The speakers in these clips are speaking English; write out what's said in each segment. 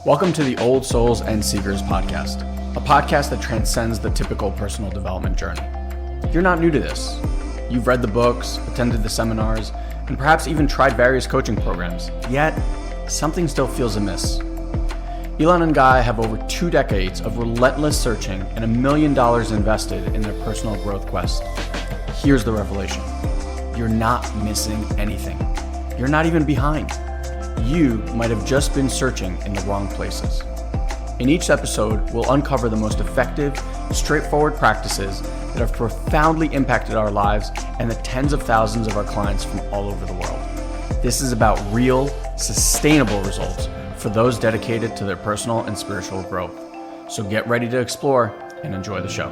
Welcome to the Old Souls and Seekers podcast, a podcast that transcends the typical personal development journey. You're not new to this. You've read the books, attended the seminars, and perhaps even tried various coaching programs, yet something still feels amiss. Elon and Guy have over 2 decades of relentless searching and $1 million invested in their personal growth quest. Here's the revelation. You're not missing anything. You're not even behind. You might have just been searching in the wrong places. In each episode, we'll uncover the most effective, straightforward practices that have profoundly impacted our lives and the tens of thousands of our clients from all over the world. This is about real, sustainable results for those dedicated to their personal and spiritual growth. So get ready to explore and enjoy the show.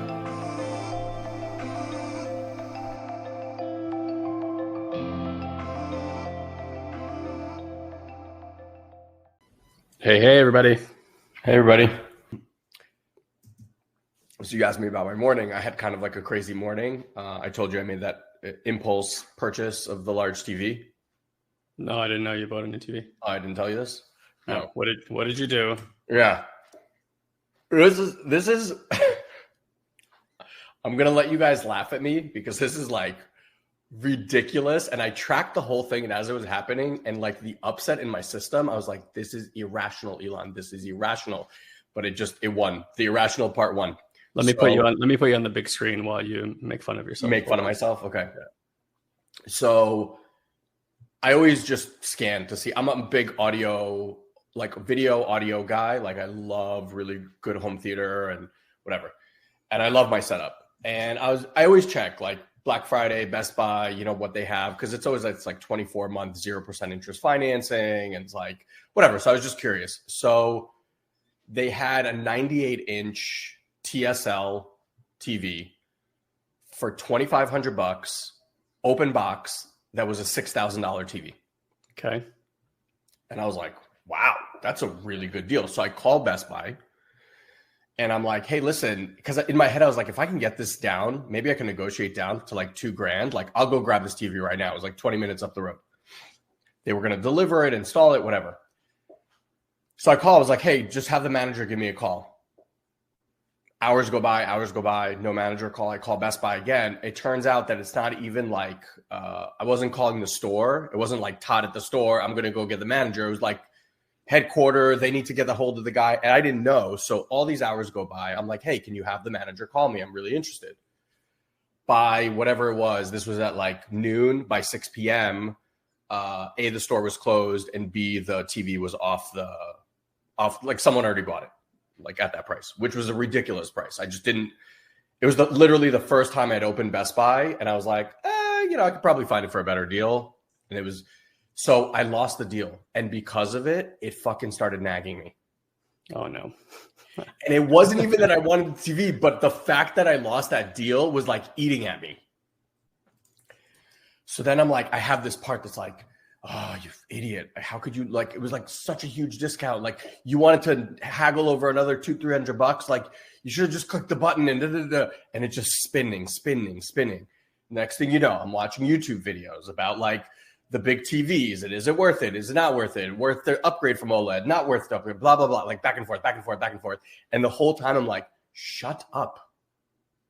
Hey, everybody. Hey, everybody. So you asked me about my morning. I had kind of like a crazy morning. I told you I made that impulse purchase of the large TV. No, I didn't know you bought a new TV. Oh, I didn't tell you this? No. What did you do? Yeah. This is I'm going to let you guys laugh at me because this is like ridiculous. And I tracked the whole thing, and as it was happening and like the upset in my system, I was like, this is irrational, Elon. This is irrational. But it won. The irrational part won. Let me put you on the big screen while you make fun of yourself. Make fun of myself? Okay. Yeah. So I always just scan to see. I'm a big audio, like video audio guy. Like I love really good home theater and whatever. And I love my setup. And I always check like Black Friday, Best Buy, you know, what they have. Cause it's like 24 month, 0% interest financing. And it's like, whatever. So I was just curious. So they had a 98-inch TSL TV for $2,500, open box. That was a $6,000 TV. Okay. And I was like, wow, that's a really good deal. So I called Best Buy and I'm like, hey, listen, because in my head, I was like, if I can get this down, maybe I can negotiate down to like $2,000. Like I'll go grab this TV right now. It was like 20 minutes up the road. They were going to deliver it, install it, whatever. So I called, I was like, hey, just have the manager give me a call. Hours go by, no manager call. I call Best Buy again. It turns out that it's not even like, I wasn't calling the store. It wasn't like Todd at the store. I'm going to go get the manager. It was like headquarter. They need to get the hold of the guy. And I didn't know. So all these hours go by. I'm like, hey, can you have the manager call me? I'm really interested. By whatever it was, this was at like noon. By 6 p.m., A, the store was closed, and B, the TV was off like someone already bought it. Like at that price, which was a ridiculous price. I just didn't, it was literally the first time I'd opened Best Buy, and I was like, I could probably find it for a better deal. And so I lost the deal. And because of it, it fucking started nagging me. Oh no. And it wasn't even that I wanted the TV, but the fact that I lost that deal was like eating at me. So then I'm like, I have this part that's like, oh, you idiot. How could you, like, it was like such a huge discount. Like you wanted to haggle over another $200-$300. Like you should have just clicked the button and and it's just spinning. Next thing you know, I'm watching YouTube videos about like the big TVs. And is it worth it? Is it not worth it? Worth the upgrade from OLED? Not worth the upgrade, blah, blah, blah. Like back and forth. And the whole time I'm like, shut up.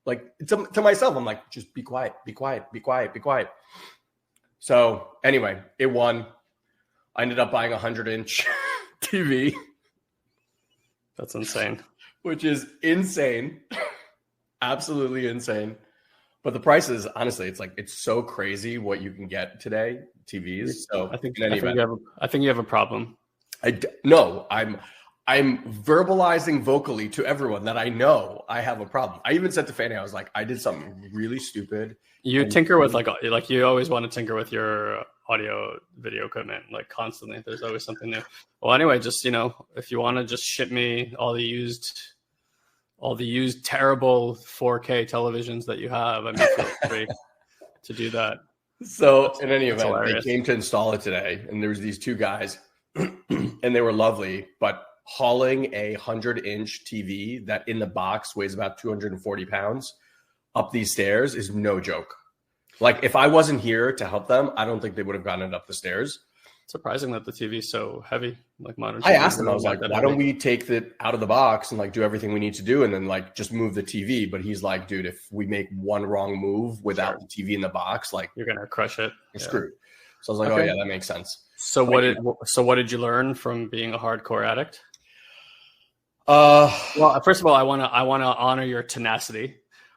Like to myself, I'm like, just be quiet. So anyway, it won. I ended up buying a 100-inch TV. That's insane. Which is insane. Absolutely insane. But the prices, honestly, it's so crazy what you can get today, TVs. So I think you have a problem. No, I'm verbalizing vocally to everyone that I know I have a problem. I even said to Fanny, I was like, I did something really stupid. You tinker with like you always want to tinker with your audio video equipment, like constantly. There's always something new. Well, anyway, just, if you want to just ship me all the used terrible 4K televisions that you have, I mean, feel free to do that. So in any event, they came to install it today, and there was these 2 guys and they were lovely, but hauling a 100-inch TV that in the box weighs about 240 pounds up these stairs is no joke. Like if I wasn't here to help them, I don't think they would have gotten it up the stairs. Surprising that the TV is so heavy, like modern TV. I asked him, I was like, that why heavy. don't we take it out of the box and like do everything we need to do and then like just move the TV? But he's like, dude, if we make one wrong move without the TV in the box, like you're gonna crush it. we're screwed. So I was like, Okay. oh yeah, that makes sense. So what did you learn from being a hardcore addict? Well, first of all, I want to honor your tenacity.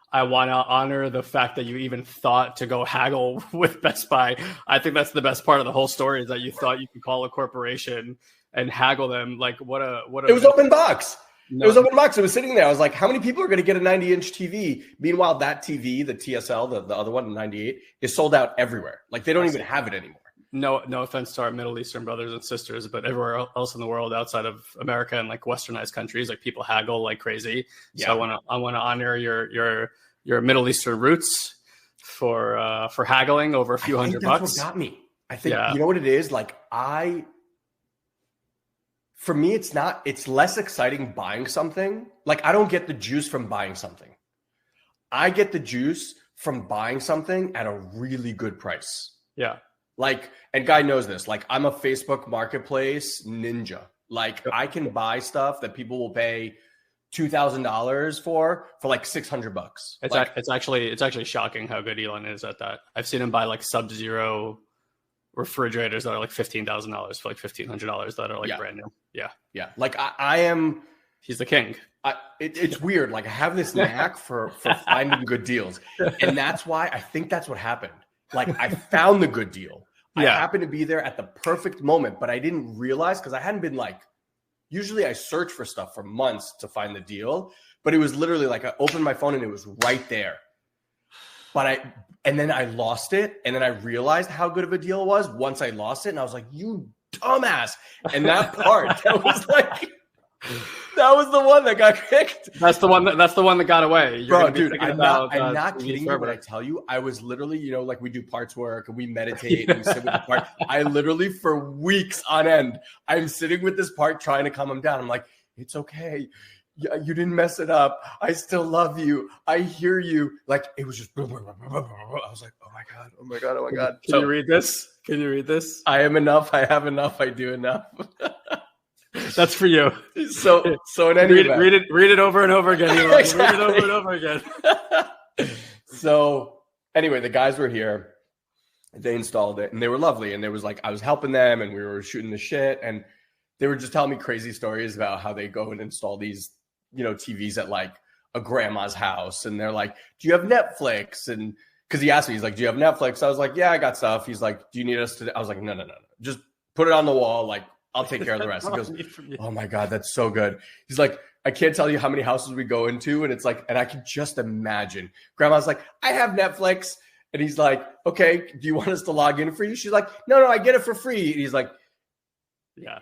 I want to honor the fact that you even thought to go haggle with Best Buy. I think that's the best part of the whole story, is that you thought you could call a corporation and haggle them. Like what a It was open box. No. It was open box. It was sitting there. I was like, how many people are going to get a 90-inch TV? Meanwhile, that TV, the TSL, the other one, the 98, is sold out everywhere. Like they don't even have it anymore. No offense to our Middle Eastern brothers and sisters, but everywhere else in the world outside of America and like westernized countries, like people haggle like crazy. Yeah. So I want to honor your Middle Eastern roots for haggling over a few $100 bucks. What got me. I think you know what it is. Like for me, it's less exciting buying something. Like I don't get the juice from buying something. I get the juice from buying something at a really good price. Yeah. Like, and Guy knows this, like I'm a Facebook marketplace ninja. Like I can buy stuff that people will pay $2,000 for like $600. It's actually shocking how good Elon is at that. I've seen him buy like Sub-Zero refrigerators that are like $15,000 for like $1,500 that are like brand new. Yeah. Yeah. Like I am, he's the king. It's weird. Like I have this knack for finding good deals. And that's why I think that's what happened. Like I found the good deal. I happened to be there at the perfect moment, but I didn't realize because I hadn't been like, usually I search for stuff for months to find the deal, but it was literally like I opened my phone and it was right there. And then I lost it. And then I realized how good of a deal it was once I lost it. And I was like, you dumbass. And that part, that was like, that was the one that got kicked. That's the one that got away. Bro, dude, I'm not kidding you when I tell you, I was literally, like we do parts work and we meditate and we sit with the part. I literally for weeks on end, I'm sitting with this part trying to calm him down. I'm like, it's okay. You didn't mess it up. I still love you. I hear you. Like it was just, I was like, oh my God. Can you read this? I am enough. I have enough. I do enough. That's for you. So in any event, read it over and over again. Exactly. Read it over and over again. So anyway, the guys were here. They installed it and they were lovely. And there was like, I was helping them and we were shooting the shit. And they were just telling me crazy stories about how they go and install these, TVs at like a grandma's house. And they're like, do you have Netflix? And because he asked me, he's like, do you have Netflix? I was like, yeah, I got stuff. He's like, do you need us to? I was like, no. Just put it on the wall. Like, I'll take care of the rest. He goes, oh my God, that's so good. He's like, I can't tell you how many houses we go into. And it's like, and I can just imagine. Grandma's like, I have Netflix. And he's like, okay, do you want us to log in for you? She's like, no, I get it for free. And he's like,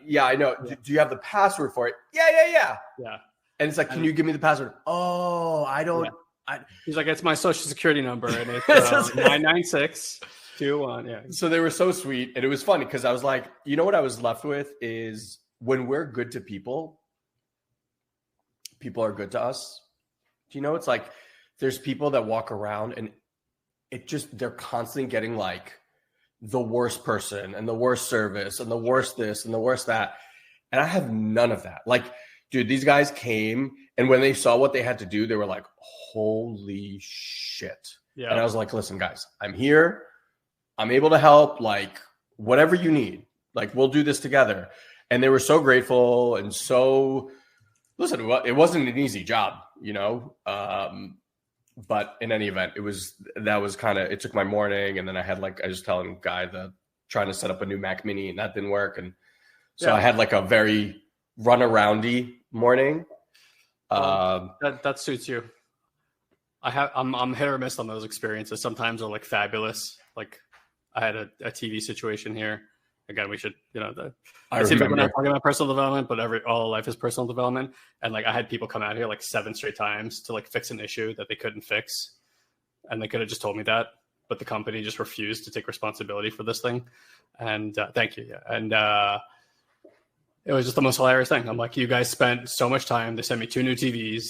yeah, I know. Yeah. Do you have the password for it? Yeah. And it's like, can you give me the password? Oh, I don't. Yeah. He's like, it's my social security number. And it's 99621. Yeah. So they were so sweet. And it was funny because I was like, what I was left with is when we're good to people, people are good to us. It's like there's people that walk around and they're constantly getting like the worst person and the worst service and the worst this and the worst that. And I have none of that. Like, dude, these guys came and when they saw what they had to do, they were like, holy shit. Yeah. And I was like, listen, guys, I'm here. I'm able to help. Like, whatever you need, like, we'll do this together. And they were so grateful and so, listen, it wasn't an easy job, but in any event, it took my morning. And then I was telling Guy trying to set up a new Mac Mini and that didn't work. And so I had like a very run aroundy morning. That suits you. I'm hit or miss on those experiences. Sometimes they're like fabulous. Like I had a TV situation here. Again, we should, I seem like we're not talking about personal development, but all life is personal development. And like I had people come out here like 7 straight times to like fix an issue that they couldn't fix. And they could have just told me that, but the company just refused to take responsibility for this thing. And thank you. Yeah. And it was just the most hilarious thing. I'm like, you guys spent so much time. They sent me 2 new TVs.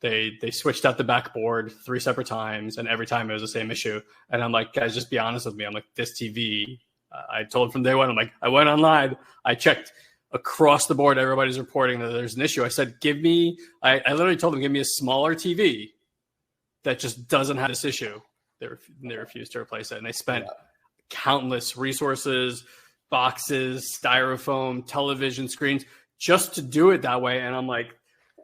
They switched out the backboard 3 separate times. And every time it was the same issue. And I'm like, guys, just be honest with me. I'm like, this TV, I told from day one, I'm like, I went online, I checked across the board, everybody's reporting that there's an issue. I said, I literally told them, give me a smaller TV that just doesn't have this issue. They refused to replace it. And they spent countless resources, boxes, styrofoam, television screens, just to do it that way. And I'm like,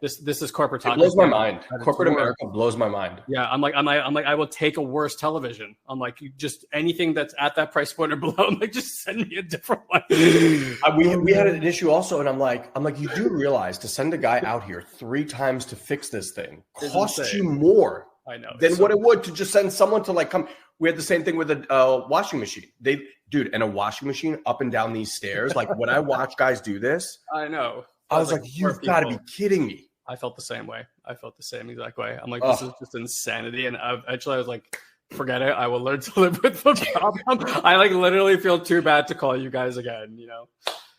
this is corporate talk. It blows my mind. Corporate America blows my mind. Yeah, I'm like, I will take a worse television. I'm like, you just anything that's at that price point or below. I'm like, just send me a different one. We had an issue also, and I'm like, you do realize to send a guy out here 3 times to fix this thing costs you more. I know than what it would to just send someone to like come. We had the same thing with a washing machine. And a washing machine up and down these stairs. Like when I watch guys do this, I know. I was like, you've got to be kidding me. I felt the same way. I felt the same exact way. I'm like, this is just insanity. And eventually I was like, forget it. I will learn to live with the problem. I like literally feel too bad to call you guys again, you know?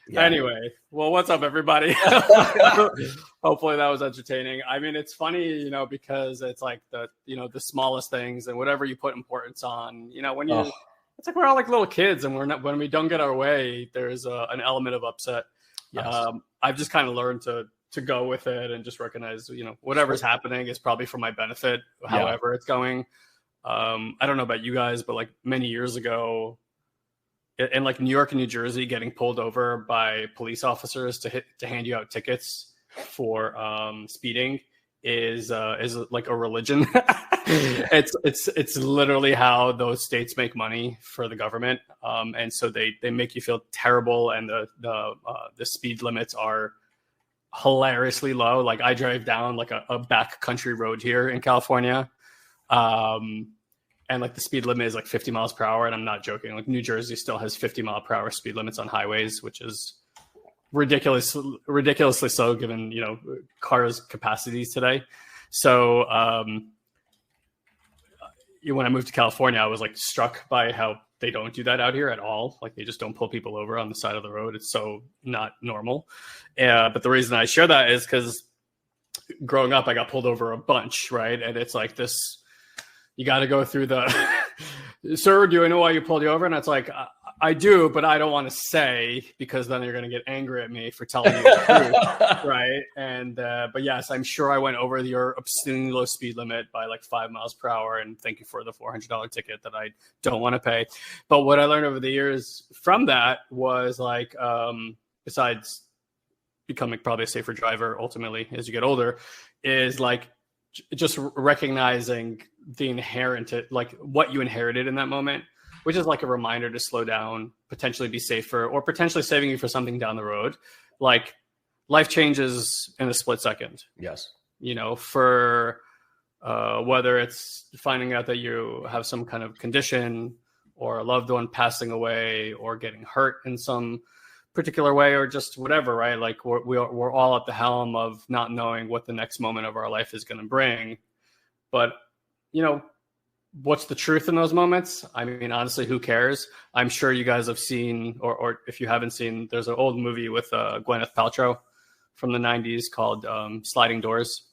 Yeah. Anyway, well, what's up, everybody? Hopefully that was entertaining. I mean, it's funny, you know, because it's like the smallest things and whatever you put importance on, you know, when you, it's like we're all like little kids and when we don't get our way, there's an element of upset. Yes. I've just kind of learned to go with it and just recognize, you know, whatever's happening is probably for my benefit, however it's going. I don't know about you guys, but like many years ago in like New York and New Jersey, getting pulled over by police officers to hand you out tickets for speeding is like a religion. It's literally how those states make money for the government. And so they make you feel terrible. And the speed limits are hilariously low. Like I drive down like a back country road here in California. And like the speed limit is like 50 miles per hour. And I'm not joking. Like New Jersey still has 50 mile per hour speed limits on highways, which is ridiculously so given, you know, cars capacities today. So when I moved to California, I was like struck by how they don't do that out here at all. Like they just don't pull people over on the side of the road. It's so not normal. But the reason I share that is because growing up, I got pulled over a bunch, right? And it's like this, you got to go through the, sir, do I know why you pulled you over? And it's like, I do, but I don't want to say because then you're going to get angry at me for telling you the truth, right? And but yes, I'm sure I went over your obscenely low speed limit by like 5 miles per hour, and thank you for the $400 ticket that I don't want to pay. But what I learned over the years from that was like, besides becoming probably a safer driver ultimately as you get older, is like just recognizing the inherent, like what you inherited in that moment, which is like a reminder to slow down, potentially be safer, or potentially saving you for something down the road. Like life changes in a split second. Yes. You know, for whether it's finding out that you have some kind of condition or a loved one passing away or getting hurt in some particular way or just whatever, right? Like we're all at the helm of not knowing what the next moment of our life is going to bring. But, you know, what's the truth in those moments? I mean, honestly, who cares? I'm sure you guys have seen, or if you haven't seen, there's an old movie with Gwyneth Paltrow from the 90s called Sliding Doors.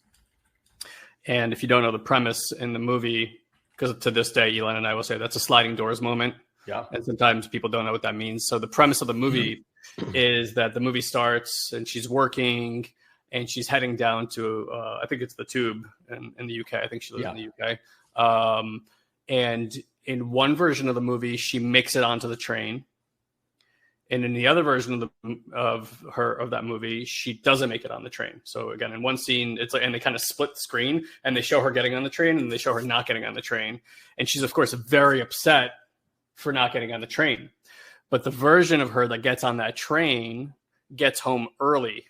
And if you don't know the premise in the movie, because to this day, Elon and I will say that's a sliding doors moment. Yeah. And sometimes people don't know what that means. So the premise of the movie is that the movie starts and she's working and she's heading down to, I think it's the Tube in the UK. I think she lives in the UK. And in one version of the movie, she makes it onto the train. And in the other version of that movie, she doesn't make it on the train. So again, in one scene, it's like, and they kind of split the screen and they show her getting on the train and they show her not getting on the train. And she's of course very upset for not getting on the train. But the version of her that gets on that train gets home early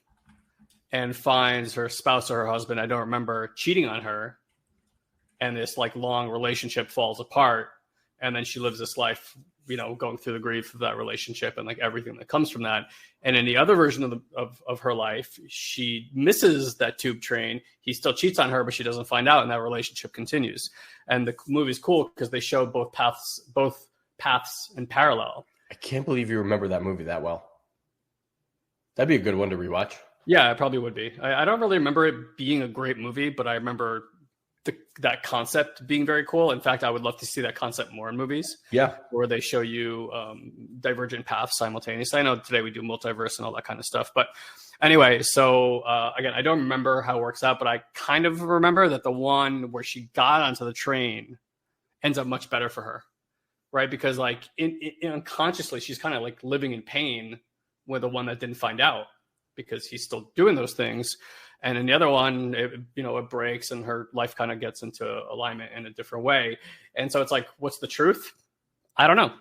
and finds her spouse or her husband, I don't remember, cheating on her. And this like long relationship falls apart. And then she lives this life, you know, going through the grief of that relationship and like everything that comes from that. And in the other version of her life, she misses that Tube train. He still cheats on her, but she doesn't find out, and that relationship continues. And the movie's cool because they show both paths in parallel. I can't believe you remember that movie that well. That'd be a good one to rewatch. Yeah, it probably would be. I don't really remember it being a great movie, but I remember that concept being very cool. In fact, I would love to see that concept more in movies. Yeah. Where they show you divergent paths simultaneously. I know today we do multiverse and all that kind of stuff. But anyway, so again, I don't remember how it works out, but I kind of remember that the one where she got onto the train ends up much better for her. Right? Because like in unconsciously, she's kind of like living in pain with the one that didn't find out because he's still doing those things. And in the other one, it breaks and her life kind of gets into alignment in a different way. And so it's like, what's the truth? I don't know.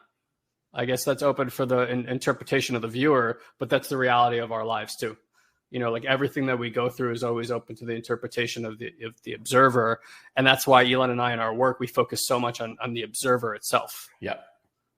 I guess that's open for the interpretation of the viewer, but that's the reality of our lives too. Like everything that we go through is always open to the interpretation of the observer. And that's why Elon and I in our work, we focus so much on the observer itself. Yeah.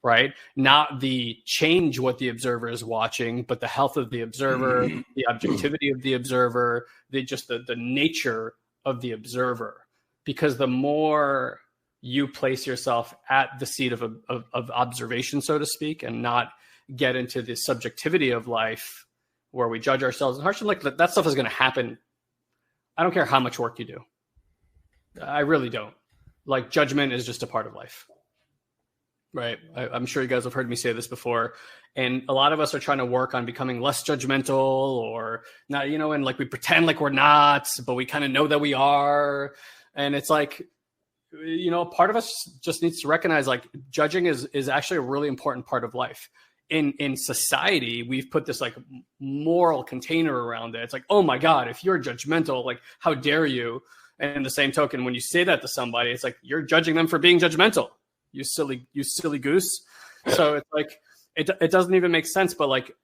Right? Not the change what the observer is watching, but the health of the observer, the objectivity of the observer, the nature of the observer. Because the more you place yourself at the seat of observation, so to speak, and not get into the subjectivity of life where we judge ourselves harshly, like that stuff is going to happen. I don't care how much work you do. I really don't. Like judgment is just a part of life. Right. I'm sure you guys have heard me say this before. And a lot of us are trying to work on becoming less judgmental or not, and like we pretend like we're not, but we kind of know that we are. And it's like, part of us just needs to recognize like judging is actually a really important part of life. In society, we've put this like moral container around it. It's like, oh my God, if you're judgmental, like how dare you? And in the same token, when you say that to somebody, it's like you're judging them for being judgmental. You silly goose. So it's like, it doesn't even make sense. But like,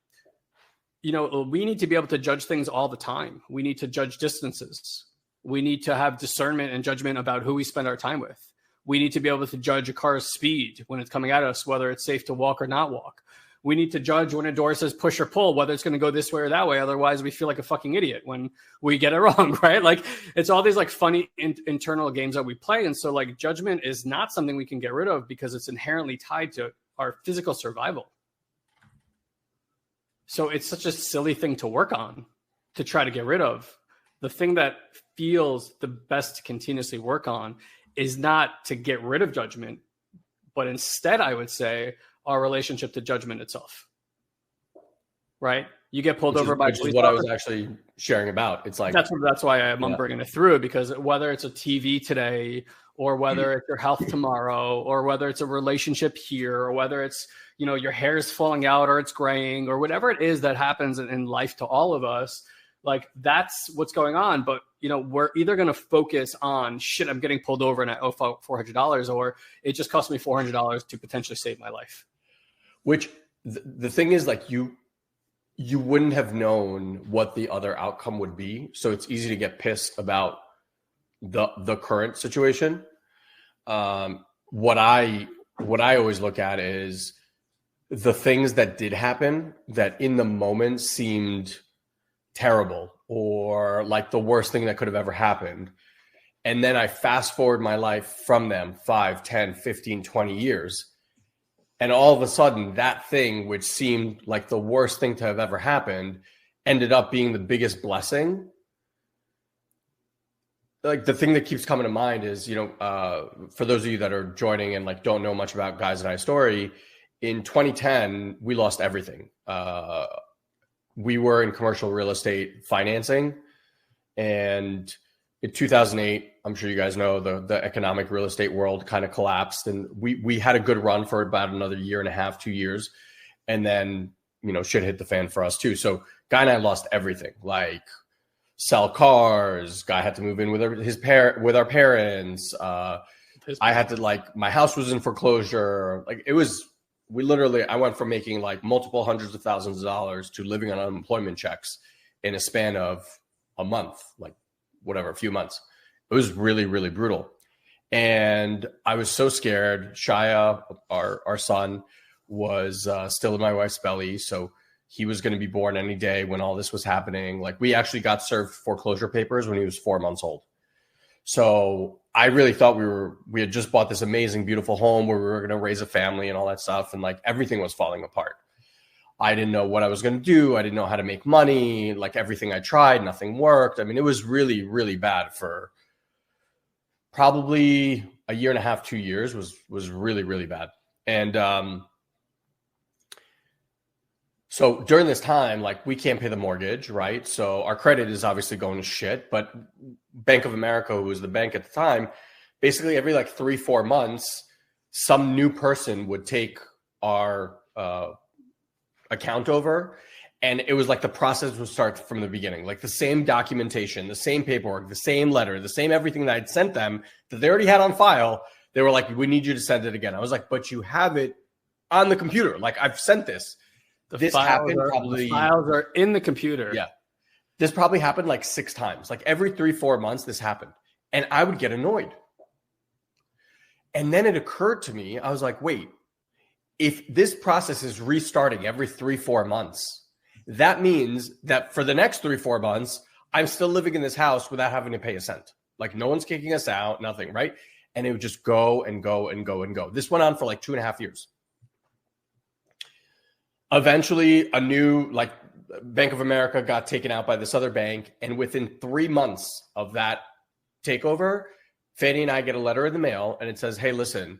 we need to be able to judge things all the time. We need to judge distances. We need to have discernment and judgment about who we spend our time with. We need to be able to judge a car's speed when it's coming at us, whether it's safe to walk or not walk. We need to judge when a door says push or pull, whether it's going to go this way or that way. Otherwise, we feel like a fucking idiot when we get it wrong, right? Like it's all these like funny internal games that we play. And so like judgment is not something we can get rid of because it's inherently tied to our physical survival. So it's such a silly thing to work on, to try to get rid of. The thing that feels the best to continuously work on is not to get rid of judgment, but instead, I would say, our relationship to judgment itself. Right? You get pulled over by which is what I was actually sharing about. It's like that's why I'm bringing it through, because whether it's a TV today or whether it's your health tomorrow or whether it's a relationship here or whether it's your hair is falling out or it's graying or whatever it is that happens in life to all of us, like that's what's going on. But we're either going to focus on shit, I'm getting pulled over and I owe $400, or it just cost me $400 to potentially save my life. Which the thing is, like you wouldn't have known what the other outcome would be. So it's easy to get pissed about the current situation. What I always look at is the things that did happen that in the moment seemed terrible or like the worst thing that could have ever happened. And then I fast forward my life from them 5, 10, 15, 20 years. And all of a sudden, that thing, which seemed like the worst thing to have ever happened, ended up being the biggest blessing. Like the thing that keeps coming to mind is, for those of you that are joining and like don't know much about Guys and I story, in 2010, we lost everything. We were in commercial real estate financing, and in 2008, I'm sure you guys know the economic real estate world kind of collapsed, and we had a good run for about another year and a half, 2 years. And then, shit hit the fan for us too. So Guy and I lost everything, like sell cars. Guy had to move in with our parents. I had to my house was in foreclosure. Like I went from making like multiple hundreds of thousands of dollars to living on unemployment checks in a span of a month, a few months. It was really, really brutal. And I was so scared. Shia, our son, was still in my wife's belly. So he was going to be born any day when all this was happening. Like we actually got served foreclosure papers when he was 4 months old. So I really thought we had just bought this amazing, beautiful home where we were going to raise a family and all that stuff. And like everything was falling apart. I didn't know what I was going to do. I didn't know how to make money. Like everything I tried, nothing worked. I mean, it was really, really bad for probably a year and a half, 2 years was really, really bad. And so during this time, like we can't pay the mortgage, right? So our credit is obviously going to shit. But Bank of America, who was the bank at the time, basically every like 3-4 months, some new person would take our account over. And it was like the process would start from the beginning, like the same documentation, the same paperwork, the same letter, the same everything that I'd sent them that they already had on file. They were like, we need you to send it again. I was like, but you have it on the computer. Like I've sent this. The files are in the computer. Yeah. This probably happened like 6 times. Like every 3-4 months this happened. And I would get annoyed. And then it occurred to me, I was like, wait, if this process is restarting every 3-4 months, that means that for the next 3-4 months, I'm still living in this house without having to pay a cent. Like no one's kicking us out, nothing, right? And it would just go and go and go and go. This went on for like 2.5 years. Eventually, a new like Bank of America got taken out by this other bank. And within 3 months of that takeover, Fanny and I get a letter in the mail and it says, hey, listen,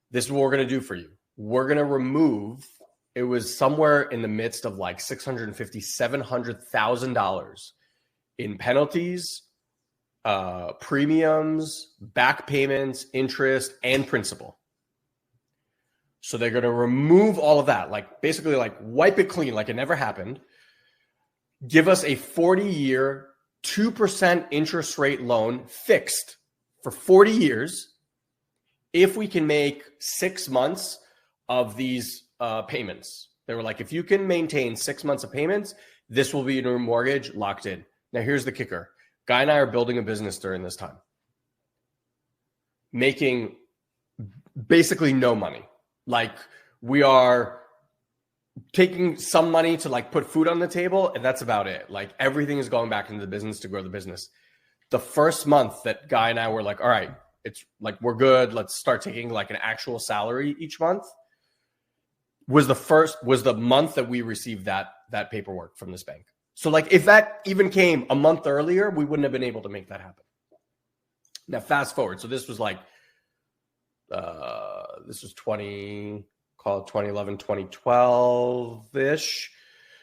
this is what we're going to do for you. We're going to remove, it was somewhere in the midst of like $650,000, $700,000 in penalties, premiums, back payments, interest, and principal. So they're going to remove all of that, like basically like wipe it clean, like it never happened. Give us a 40-year, 2% interest rate loan fixed for 40 years if we can make 6 months of these payments. They were like, if you can maintain 6 months of payments, this will be your mortgage locked in. Now, here's the kicker. Guy and I are building a business during this time, making basically no money. Like we are taking some money to like put food on the table, and that's about it. Like everything is going back into the business to grow the business. The first month that Guy and I were like, all right, it's like, we're good. Let's start taking like an actual salary each month was the month that we received that paperwork from this bank. So like if that even came a month earlier, we wouldn't have been able to make that happen. Now fast forward. So this was like, this was 2011, 2012-ish.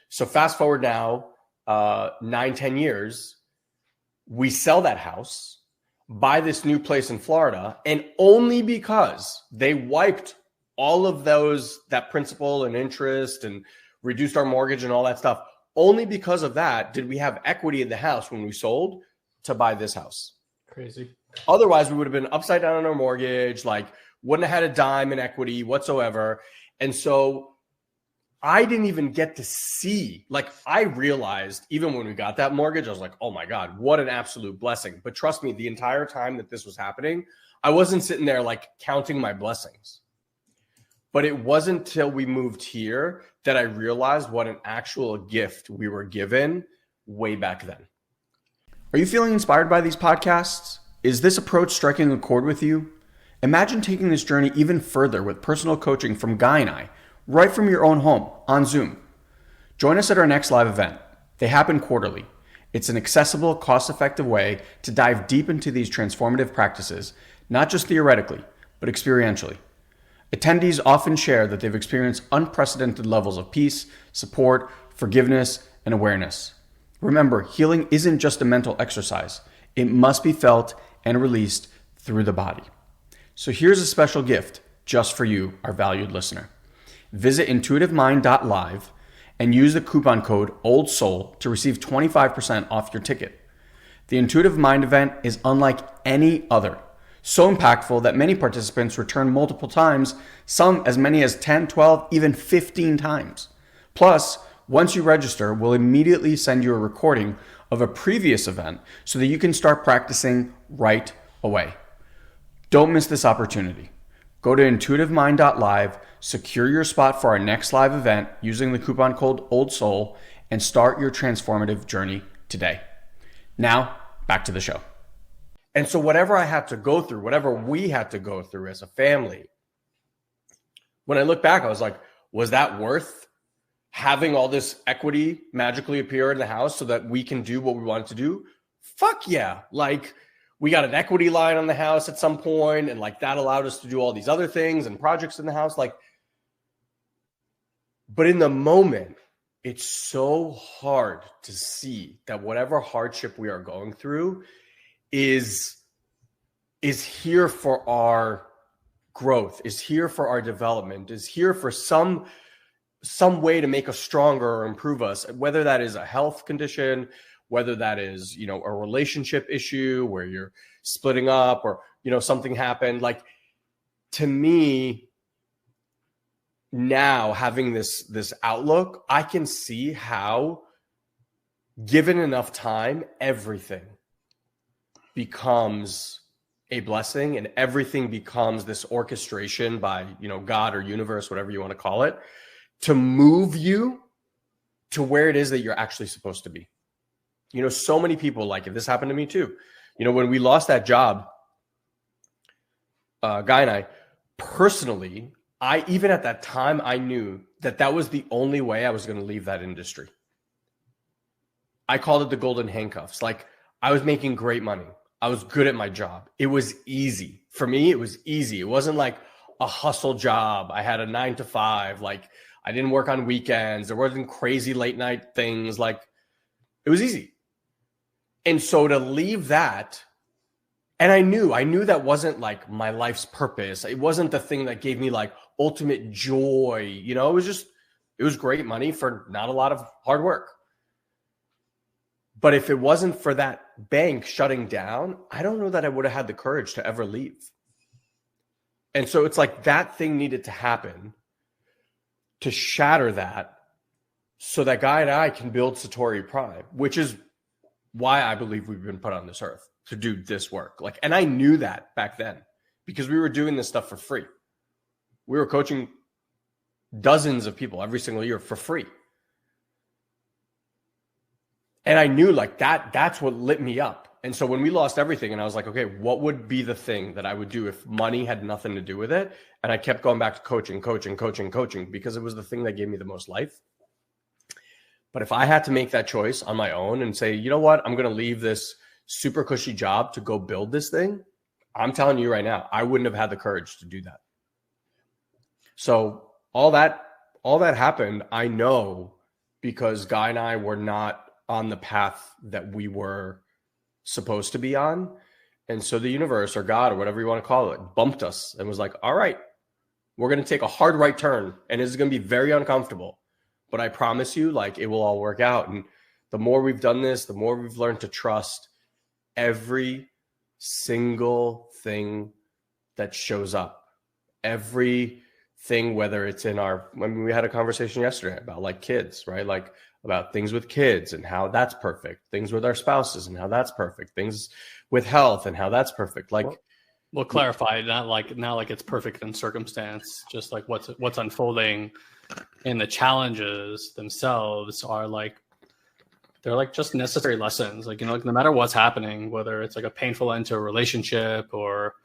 So fast forward now, 9-10 years, we sell that house, buy this new place in Florida, and only because they wiped all of that principal and interest and reduced our mortgage and all that stuff, only because of that did we have equity in the house when we sold to buy this house. Crazy. Otherwise, we would have been upside down on our mortgage, like wouldn't have had a dime in equity whatsoever. And so I didn't even get to see, like I realized even when we got that mortgage, I was like, oh my God, what an absolute blessing. But trust me, the entire time that this was happening, I wasn't sitting there like counting my blessings. But it wasn't till we moved here that I realized what an actual gift we were given way back then. Are you feeling inspired by these podcasts? Is this approach striking a chord with you? Imagine taking this journey even further with personal coaching from Guy and I, right from your own home on Zoom. Join us at our next live event. They happen quarterly. It's an accessible, cost-effective way to dive deep into these transformative practices, not just theoretically, but experientially. Attendees often share that they've experienced unprecedented levels of peace, support, forgiveness, and awareness. Remember, healing isn't just a mental exercise. It must be felt and released through the body. So here's a special gift just for you, our valued listener. Visit intuitivemind.live and use the coupon code OLDSOUL to receive 25% off your ticket. The Intuitive Mind event is unlike any other. So impactful that many participants return multiple times, some as many as 10, 12, even 15 times. Plus, once you register, we'll immediately send you a recording of a previous event so that you can start practicing right away. Don't miss this opportunity. Go to intuitivemind.live, secure your spot for our next live event using the coupon code OLDSOUL, and start your transformative journey today. Now, back to the show. And so whatever I had to go through, whatever we had to go through as a family, when I look back, I was like, was that worth having all this equity magically appear in the house so that we can do what we wanted to do? Fuck yeah. Like we got an equity line on the house at some point, and like that allowed us to do all these other things and projects in the house. Like, but in the moment, it's so hard to see that whatever hardship we are going through is here for our growth, is here for our development, is here for some way to make us stronger or improve us, whether that is a health condition, whether that is, you know, a relationship issue where you're splitting up, or, you know, something happened. Like, to me, now having this outlook, I can see how, given enough time, everything becomes a blessing, and everything becomes this orchestration by, you know, God or universe, whatever you want to call it, to move you to where it is that you're actually supposed to be. You know, so many people, like, if this happened to me too, you know, when we lost that job, Guy and I, personally, even at that time, I knew that that was the only way I was going to leave that industry. I called it the golden handcuffs. Like, I was making great money. I was good at my job. It was easy. For me, it was easy. It wasn't like a hustle job. I had a 9 to 5. Like, I didn't work on weekends. There wasn't crazy late night things. Like, it was easy. And so to leave that, and I knew that wasn't like my life's purpose. It wasn't the thing that gave me like ultimate joy. You know, it was great money for not a lot of hard work. But if it wasn't for that bank shutting down, I don't know that I would have had the courage to ever leave. And so it's like that thing needed to happen to shatter that, so that Guy and I can build Satori Prime, which is why I believe we've been put on this earth, to do this work. Like, and I knew that back then because we were doing this stuff for free. We were coaching dozens of people every single year for free. And I knew like that's what lit me up. And so when we lost everything, and I was like, okay, what would be the thing that I would do if money had nothing to do with it? And I kept going back to coaching, because it was the thing that gave me the most life. But if I had to make that choice on my own and say, you know what, I'm going to leave this super cushy job to go build this thing, I'm telling you right now, I wouldn't have had the courage to do that. So all that happened, I know, because Guy and I were not on the path that we were supposed to be on. And so the universe or God or whatever you want to call it bumped us and was like, all right, we're going to take a hard right turn, and it's going to be very uncomfortable, but I promise you, like, it will all work out. And the more we've done this, the more we've learned to trust every single thing that shows up. Everything, whether it's in we had a conversation yesterday about like kids, right? Like about things with kids and how that's perfect, things with our spouses and how that's perfect, things with health and how that's perfect. Like, we'll clarify, not like it's perfect in circumstance, just like what's unfolding, and the challenges themselves are like, they're like just necessary lessons. Like, you know, like no matter what's happening, whether it's like a painful end to a relationship or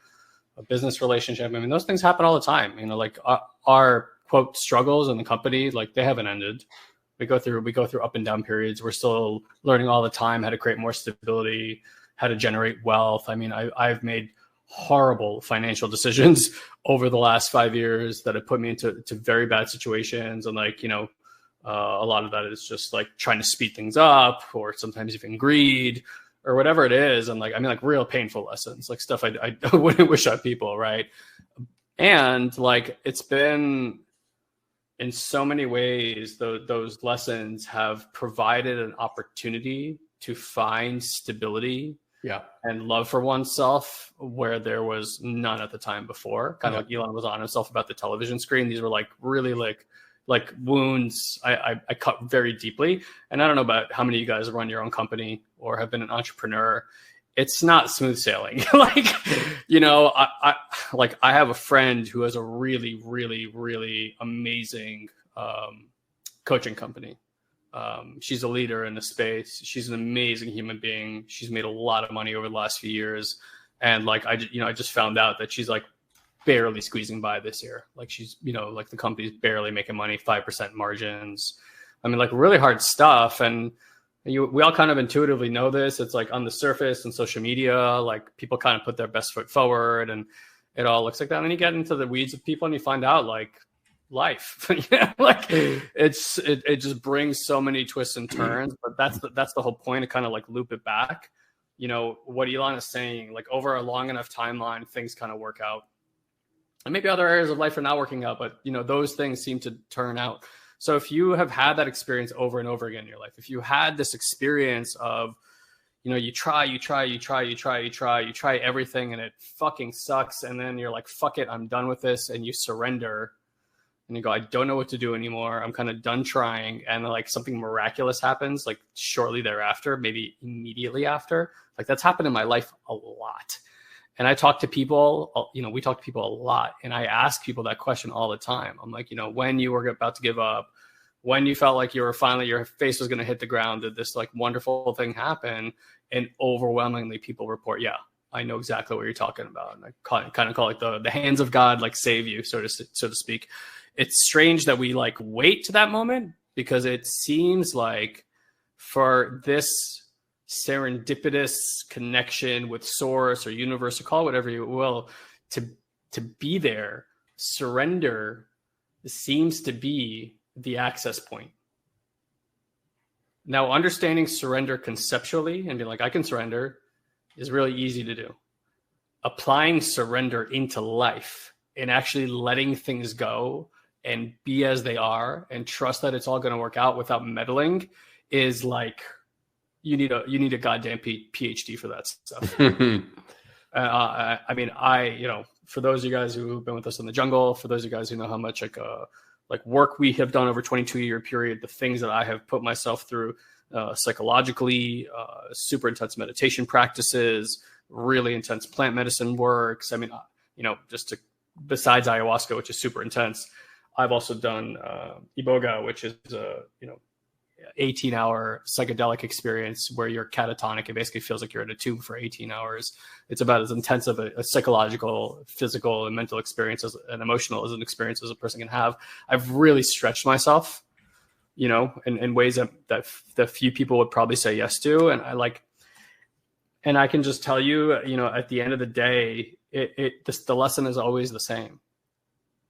a business relationship, I mean, those things happen all the time. You know, like our quote struggles in the company, like they haven't ended. We go through up and down periods. We're still learning all the time how to create more stability, how to generate wealth. I mean, I've made horrible financial decisions over the last 5 years that have put me into very bad situations. And like, you know, a lot of that is just like trying to speed things up, or sometimes even greed or whatever it is. And like, I mean, like real painful lessons, like stuff I wouldn't wish on people. Right. And like, it's been, in so many ways, those lessons have provided an opportunity to find stability, and love for oneself where there was none at the time before. Kind of like Elon was on himself about the television screen. These were like really like wounds I cut very deeply. And I don't know about how many of you guys run your own company or have been an entrepreneur. It's not smooth sailing. Like, you know, I have a friend who has a really, really, really amazing coaching company. She's a leader in the space. She's an amazing human being. She's made a lot of money over the last few years. And like, I just found out that she's like barely squeezing by this year. Like she's, you know, like the company's barely making money, 5% margins. I mean, like really hard stuff. And We all kind of intuitively know this. It's like on the surface and social media, like people kind of put their best foot forward and it all looks like that. And then you get into the weeds of people and you find out like life, like it just brings so many twists and turns, but that's the whole point, to kind of like loop it back. What Elon is saying, like over a long enough timeline, things kind of work out. And maybe other areas of life are not working out, but those things seem to turn out. So if you have had that experience over and over again in your life, if you had this experience of, you try everything and it fucking sucks. And then you're like, fuck it, I'm done with this. And you surrender and you go, I don't know what to do anymore. I'm kind of done trying. And like something miraculous happens, like shortly thereafter, maybe immediately after. Like that's happened in my life a lot. And I talk to people, we talk to people a lot. And I ask people that question all the time. I'm like, when you were about to give up, when you felt like you were finally, your face was going to hit the ground, did this like wonderful thing happen? And overwhelmingly people report, yeah, I know exactly what you're talking about. And I kind of call it the hands of God, like save you, so to speak. It's strange that we like wait to that moment, because it seems like for this serendipitous connection with source or universe, or call it whatever you will, to be there, surrender seems to be the access point. Now, understanding surrender conceptually and being like, I can surrender, is really easy to do. Applying surrender into life and actually letting things go and be as they are and trust that it's all going to work out without meddling is like, you need a goddamn PhD for that stuff. For those of you guys who've been with us in the jungle, for those of you guys who know how much like work we have done over 22-year period, the things that I have put myself through psychologically, super intense meditation practices, really intense plant medicine works. I mean, besides ayahuasca, which is super intense, I've also done iboga, which is 18-hour psychedelic experience where you're catatonic. It basically feels like you're in a tube for 18 hours. It's about as intense of a psychological, physical, and mental experience and emotional as an experience as a person can have. I've really stretched myself, in ways that few people would probably say yes to. And I can just tell you, at the end of the day, the lesson is always the same.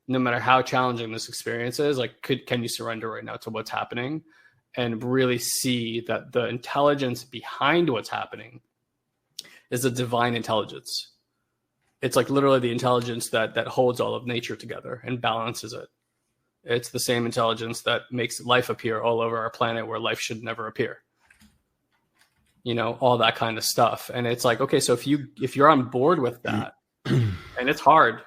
No matter how challenging this experience is, like, can you surrender right now to what's happening and really see that the intelligence behind what's happening is a divine intelligence. It's like literally the intelligence that holds all of nature together and balances it. It's the same intelligence that makes life appear all over our planet where life should never appear. All that kind of stuff. And it's like, okay, so if you're on board with that, and it's hard,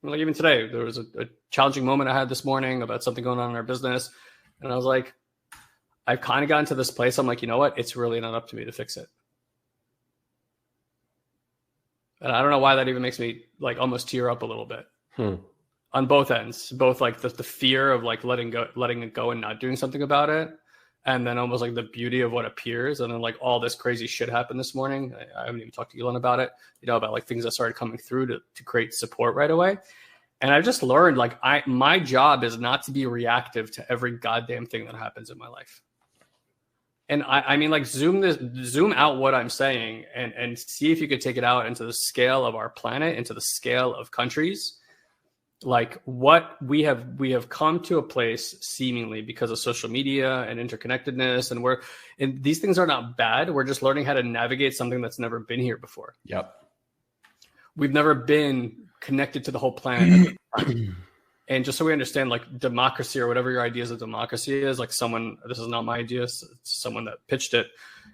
like even today, there was a challenging moment I had this morning about something going on in our business. And I was like, I've kind of gotten to this place. I'm like, you know what? It's really not up to me to fix it. And I don't know why that even makes me like almost tear up a little bit on both ends, both like the fear of like letting it go and not doing something about it. And then almost like the beauty of what appears. And then like all this crazy shit happened this morning. I haven't even talked to Elon about it, about like things that started coming through to create support right away. And I've just learned like my job is not to be reactive to every goddamn thing that happens in my life. And I mean, like zoom out what I'm saying and see if you could take it out into the scale of our planet, into the scale of countries. Like what we have come to a place seemingly because of social media and interconnectedness, and these things are not bad. We're just learning how to navigate something that's never been here before. Yep. We've never been connected to the whole planet. And just so we understand, like democracy or whatever your ideas of democracy is, like this is not my idea, it's someone that pitched it.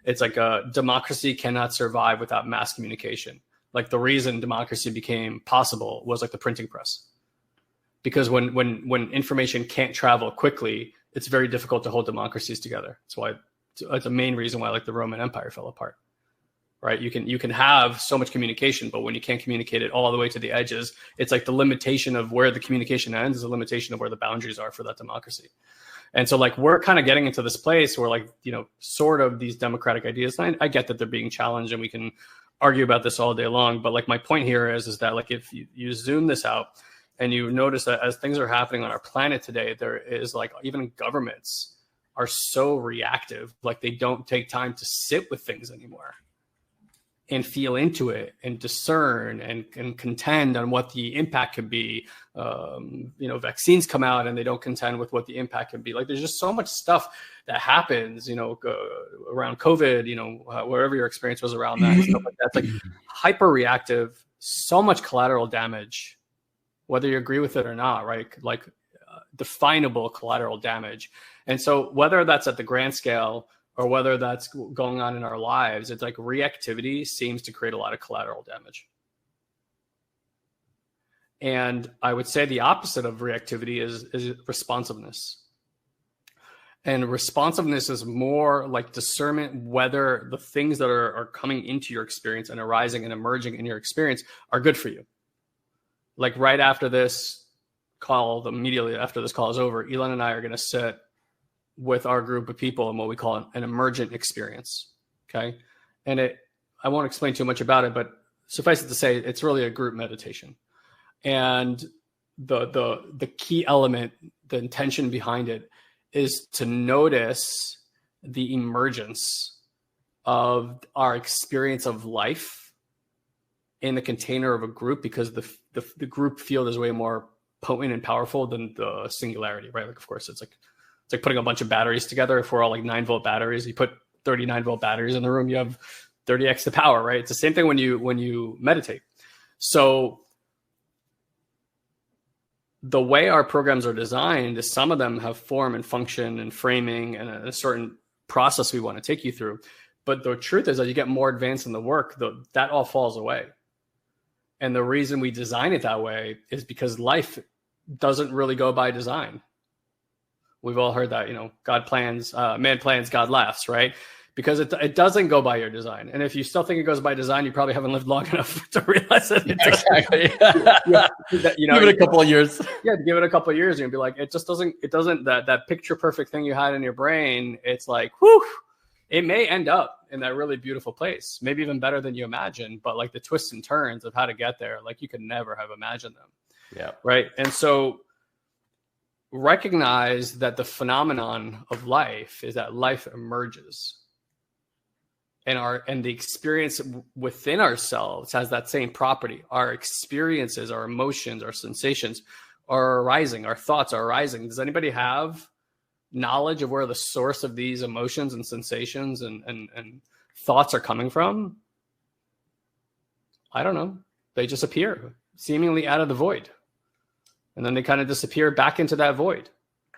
It's like democracy cannot survive without mass communication. Like the reason democracy became possible was like the printing press. Because when information can't travel quickly, it's very difficult to hold democracies together. That's why it's a main reason why like the Roman Empire fell apart. Right? You can have so much communication, but when you can't communicate it all the way to the edges, it's like the limitation of where the communication ends is a limitation of where the boundaries are for that democracy. And so like we're kind of getting into this place where like, sort of these democratic ideas, and I get that they're being challenged and we can argue about this all day long. But like my point here is that like if you zoom this out and you notice that as things are happening on our planet today, there is like even governments are so reactive. Like they don't take time to sit with things anymore and feel into it and discern and contend on what the impact could be. Vaccines come out and they don't contend with what the impact can be. Like there's just so much stuff that happens, around COVID, wherever your experience was around that and stuff like that. It's like hyper reactive, so much collateral damage, whether you agree with it or not, right? Like definable collateral damage. And so whether that's at the grand scale or whether that's going on in our lives, it's like reactivity seems to create a lot of collateral damage. And I would say the opposite of reactivity is responsiveness. And responsiveness is more like discernment whether the things that are coming into your experience and arising and emerging in your experience are good for you. Like right after this call, immediately after this call is over, Elon and I are going to sit with our group of people in what we call an emergent experience. Okay. And I won't explain too much about it, but suffice it to say, it's really a group meditation. And the key element, the intention behind it is to notice the emergence of our experience of life in the container of a group, because the group field is way more potent and powerful than the singularity, right? Like, of course, it's like putting a bunch of batteries together. If we're all like 9-volt batteries, you put 39-volt batteries in the room, you have 30x the power, right? It's the same thing when you meditate. So the way our programs are designed is some of them have form and function and framing and a certain process we want to take you through. But the truth is, as you get more advanced in the work, that all falls away. And the reason we design it that way is because life doesn't really go by design. We've all heard that, God plans, man plans, God laughs, right? Because it doesn't go by your design. And if you still think it goes by design, you probably haven't lived long enough to realize that. Exactly. Give it a couple of years. Yeah, to give it a couple of years, you'll be like, it doesn't, that picture perfect thing you had in your brain, it's like, whew, it may end up in that really beautiful place, maybe even better than you imagine. But like the twists and turns of how to get there, like you could never have imagined them. Yeah. Right. And so recognize that the phenomenon of life is that life emerges. And the experience within ourselves has that same property. Our experiences, our emotions, our sensations are arising. Our thoughts are arising. Does anybody have knowledge of where the source of these emotions and sensations and thoughts are coming from? I don't know. They just appear seemingly out of the void. And then they kind of disappear back into that void.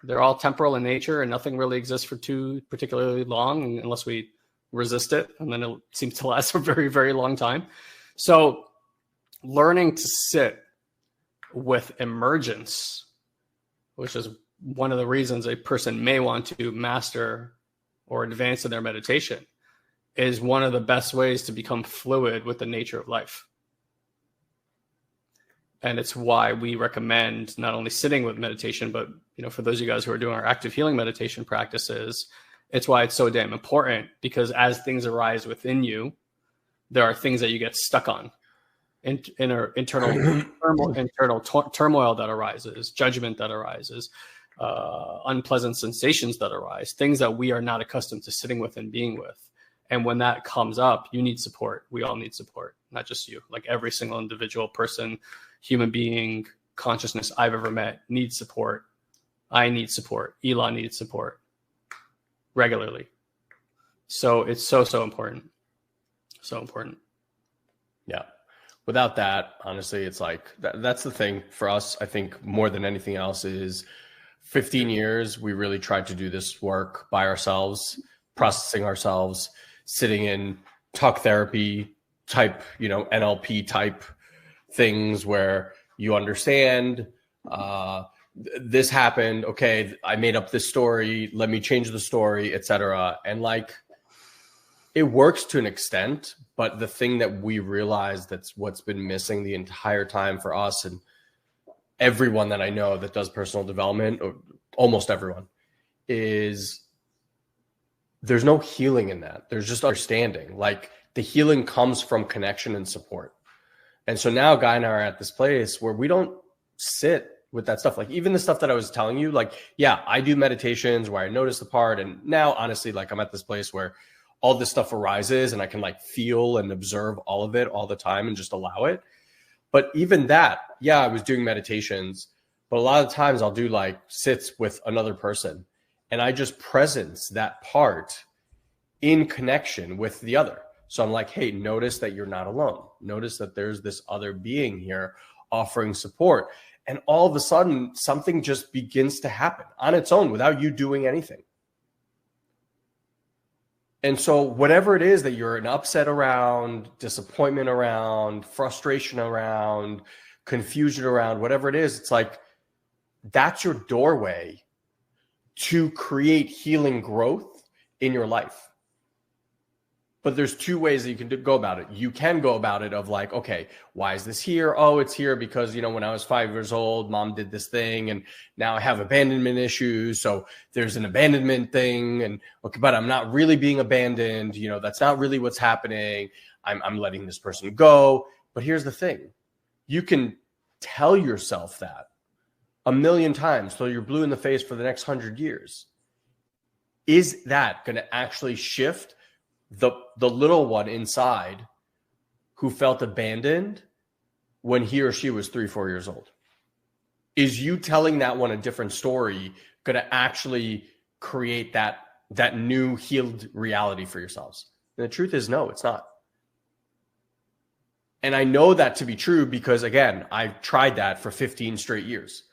They're all temporal in nature and nothing really exists for too particularly long unless we resist it. And then it seems to last for a very, very long time. So learning to sit with emergence, which is one of the reasons a person may want to master or advance in their meditation, is one of the best ways to become fluid with the nature of life. And it's why we recommend not only sitting with meditation, but for those of you guys who are doing our active healing meditation practices, it's why it's so damn important, because as things arise within you, there are things that you get stuck on, internal turmoil that arises, judgment that arises, unpleasant sensations that arise, things that we are not accustomed to sitting with and being with. And when that comes up, you need support. We all need support, not just you. Like every single individual person, human being, consciousness I've ever met needs support. I need support. Elon needs support regularly. So it's so important. So important. Yeah. Without that, honestly, it's like, that's the thing for us. I think more than anything else is 15 years, we really tried to do this work by ourselves, processing ourselves, sitting in talk therapy type, NLP type things where you understand, this happened. Okay. I made up this story. Let me change the story, etc. And like, it works to an extent, but the thing that we realized that's what's been missing the entire time for us and everyone that I know that does personal development, or almost everyone, is there's no healing in that. There's just understanding. Like the healing comes from connection and support. And so now Guy and I are at this place where we don't sit with that stuff. Like even the stuff that I was telling you, like, yeah, I do meditations where I notice the part. And now honestly, like I'm at this place where all this stuff arises and I can like feel and observe all of it all the time and just allow it. But even that, yeah, I was doing meditations, but a lot of times I'll do like sits with another person and I just presence that part in connection with the other. So I'm like, hey, notice that you're not alone. Notice that there's this other being here offering support. And all of a sudden, something just begins to happen on its own without you doing anything. And so whatever it is that you're an upset around, disappointment around, frustration around, confusion around, whatever it is, it's like that's your doorway to create healing growth in your life. But there's two ways that you can go about it. You can go about it of like, okay, why is this here? Oh, it's here because, when I was 5 years old, mom did this thing and now I have abandonment issues. So there's an abandonment thing and okay, but I'm not really being abandoned. That's not really what's happening. I'm letting this person go. But here's the thing. You can tell yourself that 1,000,000 times till you're blue in the face for the next 100 years. Is that going to actually shift the little one inside who felt abandoned when he or she was 3-4 years old? Is you telling that one a different story going to actually create that new healed reality for yourselves? And the truth is, no, it's not. And I know that to be true because, again, I've tried that for 15 straight years.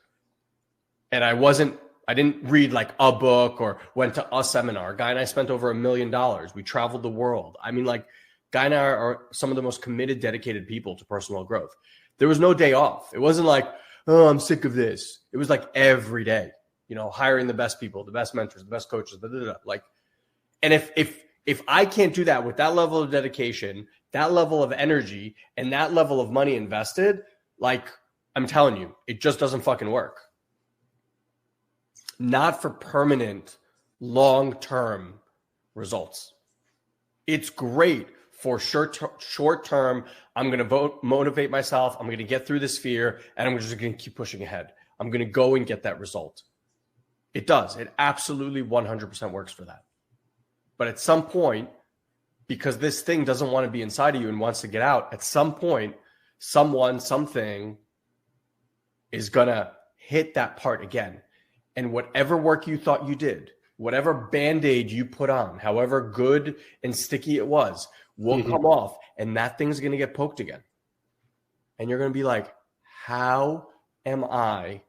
And I didn't read like a book or went to a seminar. Guy and I spent over $1 million. We traveled the world. I mean, like Guy and I are some of the most committed, dedicated people to personal growth. There was no day off. It wasn't like, oh, I'm sick of this. It was like every day, hiring the best people, the best mentors, the best coaches, like, and if I can't do that with that level of dedication, that level of energy, and that level of money invested, like I'm telling you, it just doesn't fucking work. Not for permanent, long-term results. It's great for short-term. I'm going to motivate myself. I'm going to get through this fear, and I'm just going to keep pushing ahead. I'm going to go and get that result. It does. It absolutely 100% works for that. But at some point, because this thing doesn't want to be inside of you and wants to get out, at some point, something is going to hit that part again. And whatever work you thought you did, whatever Band-Aid you put on, however good and sticky it was, will come off and that thing's going to get poked again. And you're going to be like, how am I